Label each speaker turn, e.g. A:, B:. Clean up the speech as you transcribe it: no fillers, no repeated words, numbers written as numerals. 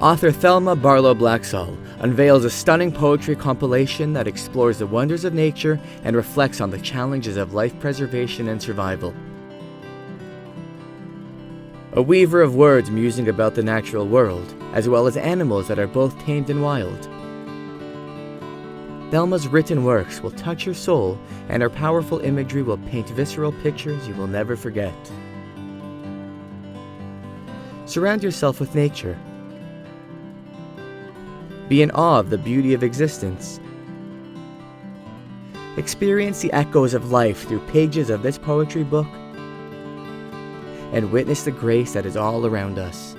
A: Author Thelma Barlow Blaxall unveils a stunning poetry compilation that explores the wonders of nature and reflects on the challenges of life preservation and survival. A weaver of words musing about the natural world, as well as animals that are both tamed and wild. Thelma's written works will touch your soul, and her powerful imagery will paint visceral pictures you will never forget. Surround yourself with nature. Be in awe of the beauty of existence. Experience the echoes of life through pages of this poetry book, and witness the grace that is all around us.